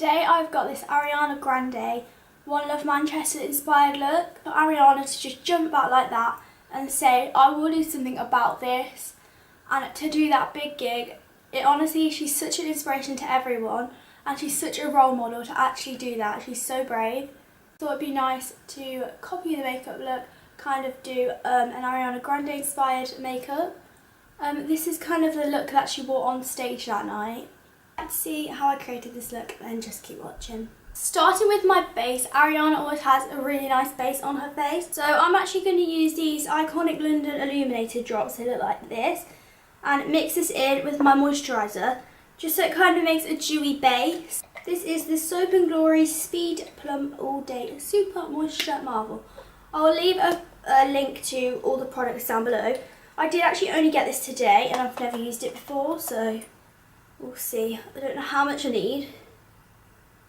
Today I've got this Ariana Grande One Love Manchester inspired look for Ariana to just jump out like that and say, I will do something about this. And to do that big gig, honestly, she's such an inspiration to everyone and she's such a role model to actually do that. She's so brave. So it'd be nice to copy the makeup look, kind of do an Ariana Grande inspired makeup. This is kind of the look that she wore on stage that night. Let's see how I created this look and just keep watching. Starting with my base, Ariana always has a really nice base on her face. So I'm actually going to use these iconic London illuminated drops. They look like this. And mix this in with my moisturiser, just so it kind of makes a dewy base. This is the Soap & Glory Speed Plum All Day Super Moisture Marvel. I'll leave a link to all the products down below. I did actually only get this today and I've never used it before, so we'll see. I don't know how much I need.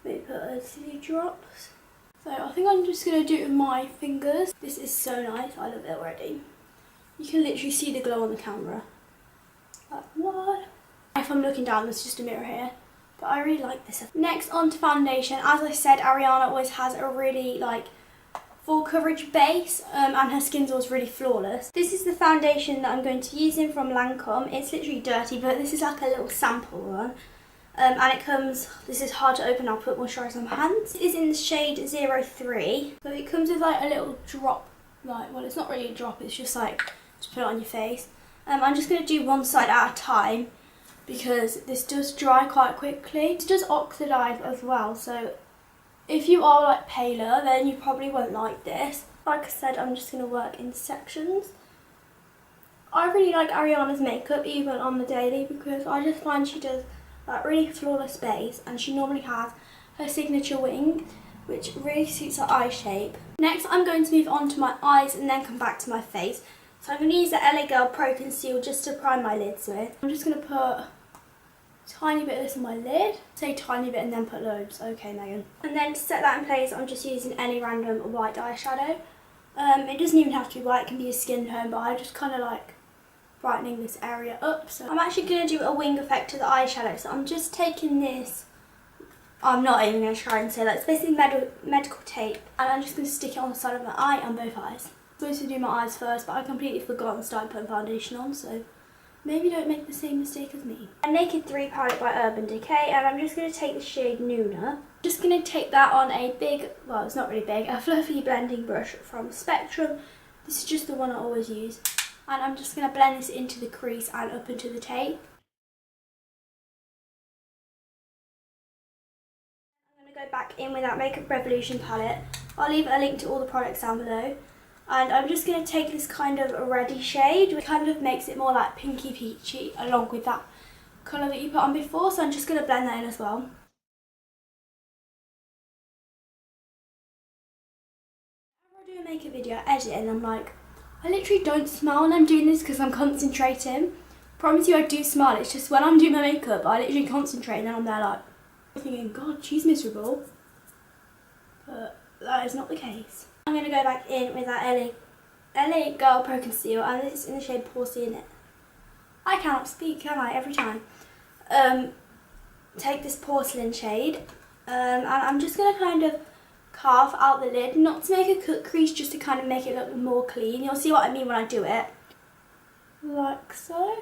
Maybe put a few drops. So I think I'm just going to do it with my fingers. This is so nice. I love it already. You can literally see the glow on the camera. Like, what? If I'm looking down, there's just a mirror here. But I really like this. Next, on to foundation. As I said, Ariana always has a really full coverage base and her skin's always really flawless. This is the foundation that I'm going to use in from Lancome. It's literally dirty, but this is like a little sample one. And it comes, this is hard to open, I'll put moisturiser on my hands. It is in the shade 03. So it comes with like a little drop, well, it's not really a drop, it's just like to put it on your face. I'm just going to do one side at a time because this does dry quite quickly. It does oxidize as well, so if you are like paler, then you probably won't like this. Like I said, I'm just going to work in sections. I really like Ariana's makeup even on the daily because I just find she does that really flawless base and she normally has her signature wing which really suits her eye shape. Next I'm going to move on to my eyes and then come back to my face. So I'm going to use the LA Girl Pro Conceal just to prime my lids with. I'm just going to put a tiny bit of this on my lid. Say tiny bit and then put loads. Okay, Megan. And then to set that in place, I'm just using any random white eyeshadow. It doesn't even have to be white, it can be a skin tone, but I just kind of like brightening this area up. So I'm actually going to do a wing effect to the eyeshadow. So I'm just taking this, I'm not even going to try and say that, it's basically medical tape. And I'm just going to stick it on the side of my eye and both eyes. I'm supposed to do my eyes first, but I completely forgot and started putting foundation on, so maybe don't make the same mistake as me. A Naked 3 palette by Urban Decay, and I'm just going to take the shade Nuna. Just going to take that on a big, well it's not really big, a fluffy blending brush from Spectrum. This is just the one I always use. And I'm just going to blend this into the crease and up into the tape. I'm going to go back in with that Makeup Revolution palette. I'll leave a link to all the products down below. And I'm just going to take this kind of reddy shade, which kind of makes it more like pinky peachy along with that colour that you put on before. So I'm just going to blend that in as well. Whenever I do a makeup video, I edit and I'm like, I literally don't smile when I'm doing this because I'm concentrating. Promise you I do smile, it's just when I'm doing my makeup, I literally concentrate and then I'm there like, thinking, God, she's miserable. But that is not the case. I'm going to go back in with that LA Girl Pro Conceal, and this is in the shade Porcelain. I cannot speak, can I, every time. Take this porcelain shade, and I'm just going to kind of carve out the lid, not to make a cut crease, just to kind of make it look more clean. You'll see what I mean when I do it. Like so.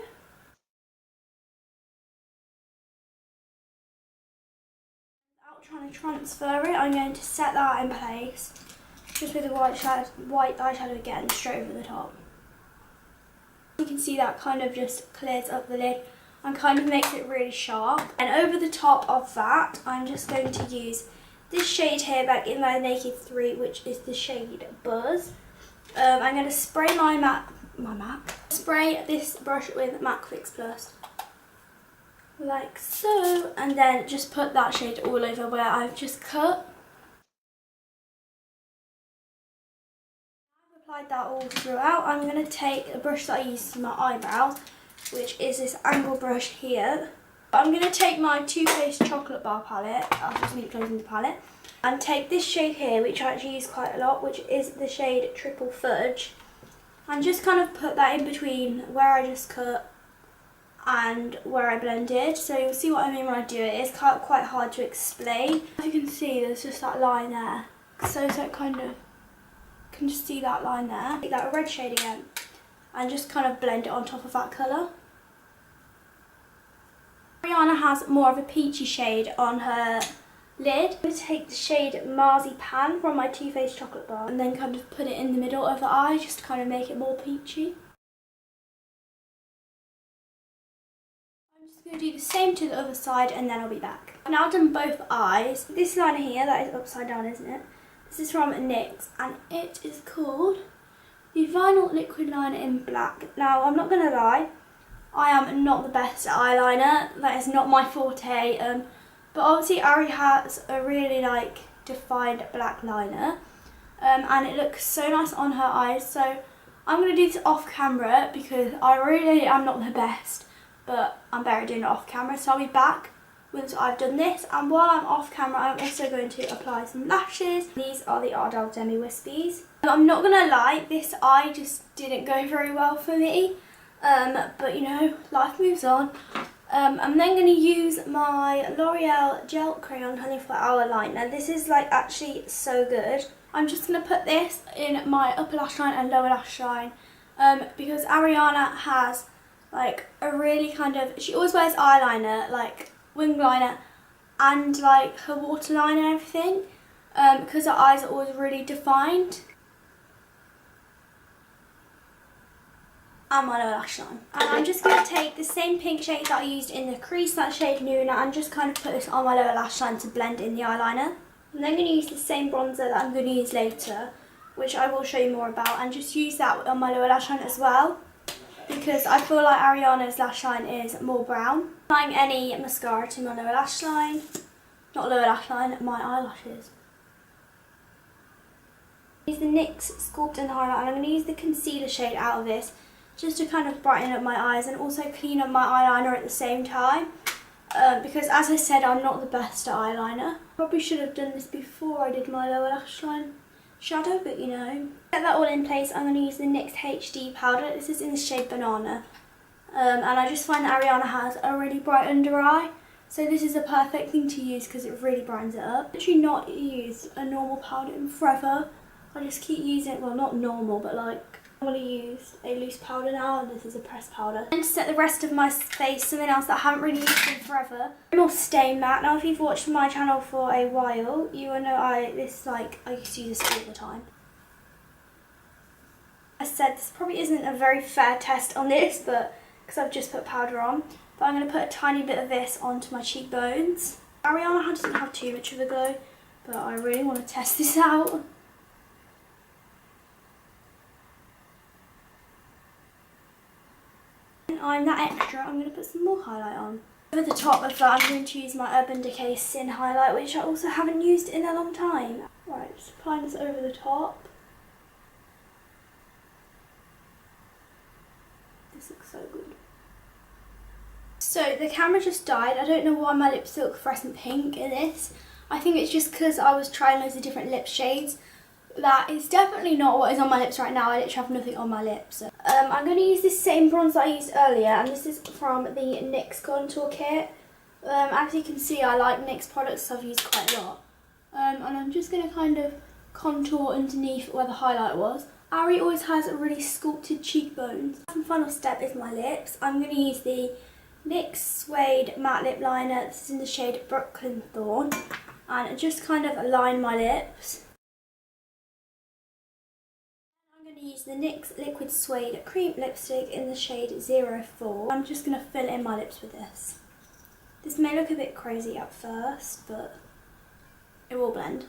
Without trying to transfer it, I'm going to set that in place. Just with the white eyeshadow again, straight over the top. You can see that kind of just clears up the lid and kind of makes it really sharp. And over the top of that, I'm just going to use this shade here back in my Naked 3, which is the shade Buzz. I'm going to spray spray this brush with MAC Fix Plus. Like so. And then just put that shade all over where I've just cut. Applied that all throughout. I'm going to take a brush that I use for my eyebrows, which is this angle brush here. I'm going to take my Too Faced Chocolate Bar palette, I'll just need closing the palette, and take this shade here, which I actually use quite a lot, which is the shade Triple Fudge, and just kind of put that in between where I just cut and where I blended, so you'll see what I mean when I do it. It's quite hard to explain. As you can see, there's just that line there, so it kind of, you can just see that line there. Take that red shade again and just kind of blend it on top of that colour. Ariana has more of a peachy shade on her lid. I'm going to take the shade Marzipan from my Too Faced chocolate bar and then kind of put it in the middle of the eye just to kind of make it more peachy. I'm just going to do the same to the other side and then I'll be back. I've now done both eyes. This liner here, that is upside down, isn't it? This is from NYX and it is called the Vinyl Liquid Liner in Black. Now, I'm not going to lie, I am not the best at eyeliner. That is not my forte. But obviously Ari has a really defined black liner. And it looks so nice on her eyes. So I'm going to do this off camera because I really am not the best. But I'm better doing it off camera. So I'll be back once I've done this. And while I'm off camera, I'm also going to apply some lashes. These are the Ardell Demi Wispies. I'm not going to lie, this eye just didn't go very well for me. But you know, life moves on. I'm then going to use my L'Oreal Gel Crayon 24 Hour Liner. This is actually so good. I'm just going to put this in my upper lash line and lower lash line because Ariana has a really she always wears eyeliner, wing liner and her waterline and everything because her eyes are always really defined. And my lower lash line. And I'm just going to take the same pink shade that I used in the crease, that shade Nuna, and just kind of put this on my lower lash line to blend in the eyeliner. I'm then going to use the same bronzer that I'm going to use later, which I will show you more about, and just use that on my lower lash line as well, because I feel like Ariana's lash line is more brown. Applying any mascara to my lower lash line, not lower lash line, my eyelashes. Use the NYX Sculpt and Highlight, and I'm going to use the concealer shade out of this, just to kind of brighten up my eyes and also clean up my eyeliner at the same time. Because as I said, I'm not the best at eyeliner. Probably should have done this before I did my lower lash line shadow, but you know. Get that all in place, I'm going to use the NYX HD powder. This is in the shade Banana. And I just find that Ariana has a really bright under eye. So this is a perfect thing to use because it really brightens it up. I've actually not used a normal powder in forever. I just keep using, well, not normal, but I'm going to use a loose powder now, and this is a pressed powder. And to set the rest of my face, something else that I haven't really used in forever, more Stay Matte. Now if you've watched my channel for a while, you will know I used to use this all the time. I said this probably isn't a very fair test on this, but because I've just put powder on, but I'm going to put a tiny bit of this onto my cheekbones. Ariana doesn't have too much of a glow, but I really want to test this out. I'm that extra, I'm going to put some more highlight on. Over the top of that, I'm going to use my Urban Decay Sin Highlight, which I also haven't used in a long time. Right, just applying this over the top. This looks so good. So the camera just died. I don't know why my lips look fluorescent pink in this. I think it's just because I was trying loads of different lip shades. That is definitely not what is on my lips right now. I literally have nothing on my lips. I'm going to use this same bronzer I used earlier, and this is from the NYX Contour Kit. As you can see, I like NYX products, so I've used quite a lot. And I'm just going to kind of contour underneath where the highlight was. Ari always has really sculpted cheekbones. The final step is my lips. I'm going to use the NYX Suede Matte Lip Liner. This is in the shade Brooklyn Thorn. And just kind of align my lips. Use the NYX Liquid Suede Cream Lipstick in the shade 04. I'm just going to fill in my lips with this. This may look a bit crazy at first, but it will blend.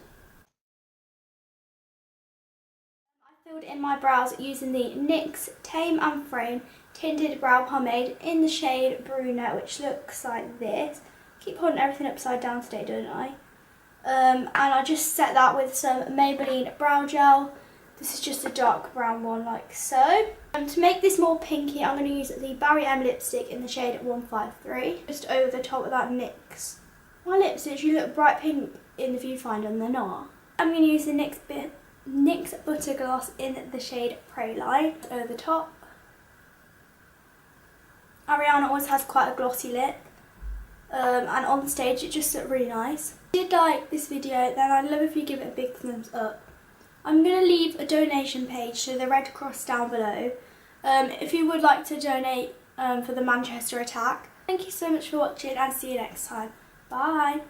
I filled in my brows using the NYX Tame and Frame Tinted Brow Pomade in the shade Brunette, which looks like this. Keep holding everything upside down today, don't I? And I just set that with some Maybelline Brow Gel. This is just a dark brown one, like so. To make this more pinky, I'm going to use the Barry M lipstick in the shade 153. Just over the top of that NYX. My lips literally look bright pink in the viewfinder and they're not. I'm going to use the NYX Butter Gloss in the shade Praline over the top. Ariana always has quite a glossy lip, and on stage it just looked really nice. If you like this video, then I'd love if you give it a big thumbs up. I'm going to leave a donation page to the Red Cross down below if you would like to donate for the Manchester attack. Thank you so much for watching and see you next time. Bye!